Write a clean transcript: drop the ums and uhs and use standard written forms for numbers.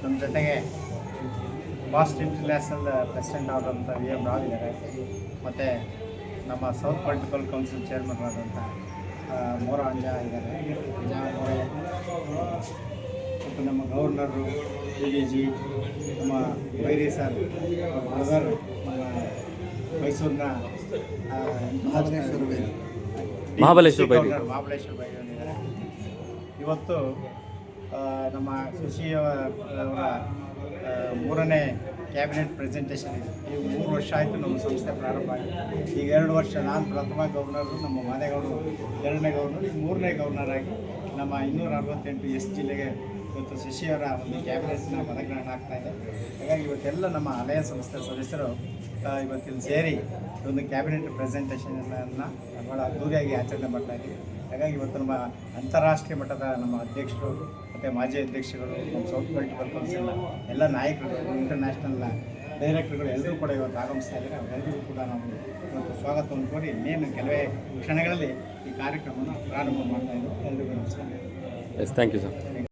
ನಮ್ಮ ಜೊತೆಗೆ bast international president ಆದಂಥ VM ರಾವ್ ಇದ್ದಾರೆ. ಮತ್ತು ನಮ್ಮ ಸೌತ್ ಪೊಲಿಟಿಕಲ್ ಕೌನ್ಸಿಲ್ ಚೇರ್ಮನ್ ಆದಂಥ ಮೋರ ಅಂಜಾ ಇದ್ದಾರೆ. ಮತ್ತು ನಮ್ಮ ಗವರ್ನರು DDG, ನಮ್ಮ ಬೈರಿ ಸರ್ ಬ್ರದರ್, ನಮ್ಮ ಮೈಸೂರಿನ ಮಹಾಬಲೇಶ್ವರ ಬೈ ಇದ್ದಾರೆ. ಇವತ್ತು ನಮ್ಮ ಶಶಿ ಅವರ 3ನೇ ಕ್ಯಾಬಿನೆಟ್ ಪ್ರೆಸೆಂಟೇಷನ್ ಇದೆ. ಈಗ 3 ವರ್ಷ ಆಯಿತು ನಮ್ಮ ಸಂಸ್ಥೆ ಪ್ರಾರಂಭ ಆಗಿದೆ. ಈಗ 2 ವರ್ಷ ನಾನು ಪ್ರಥಮ ಗವರ್ನರು, ನಮ್ಮ ಮಾದೇಗೌಡರು 2ನೇ ಗವರ್ನರ್, ಈಗ 3ನೇ ಗವರ್ನರ್ ಆಗಿ ನಮ್ಮ 268 ಎಸ್ ಜಿಲ್ಲೆಗೆ ಇವತ್ತು ಶಶಿಯವರ ಒಂದು ಕ್ಯಾಬಿನೆಟ್ನ ಪದಗ್ರಹಣ ಆಗ್ತಾಯಿದೆ. ಹಾಗಾಗಿ ಇವತ್ತೆಲ್ಲ ನಮ್ಮ ಅಲಯ ಸಂಸ್ಥೆ ಸದಸ್ಯರು ಇವತ್ತಿಲ್ಲಿ ಸೇರಿ ಒಂದು ಕ್ಯಾಬಿನೆಟ್ ಪ್ರೆಸೆಂಟೇಷನನ್ನು ಭಾಳ ಅದ್ದೂರಿಯಾಗಿ ಆಚರಣೆ ಮಾಡ್ತಾಯಿದ್ದೀವಿ. ಹಾಗಾಗಿ ಇವತ್ತು ನಮ್ಮ ಅಂತಾರಾಷ್ಟ್ರೀಯ ಮಟ್ಟದ ನಮ್ಮ ಅಧ್ಯಕ್ಷರು ಮತ್ತು ಮಾಜಿ ಅಧ್ಯಕ್ಷರುಗಳು, ನಮ್ಮ ಸೌತ್ ಪೊಲಿಟಿಕಲ್ ಕೌನ್ಸಿಲ್ನ ಎಲ್ಲ ನಾಯಕರುಗಳು, ಇಂಟರ್ನ್ಯಾಷನಲ್ ಡೈರೆಕ್ಟರ್ಗಳು ಎಲ್ಲರೂ ಕೂಡ ಇವತ್ತು ಆಗಮಿಸ್ತಾ ಇದ್ದಾರೆ. ಅವರೆಲ್ಲರಿಗೂ ಕೂಡ ನಾವು ಇವತ್ತು ಸ್ವಾಗತವನ್ನು ಕೋರಿ ಇನ್ನೇನು ಕೆಲವೇ ಕ್ಷಣಗಳಲ್ಲಿ ಈ ಕಾರ್ಯಕ್ರಮವನ್ನು ಪ್ರಾರಂಭ ಮಾಡ್ತಾಯಿದ್ದೀವಿ. ಎಲ್ಲರಿಗೂ ನಮಸ್ಕಾರ. Thank you sir.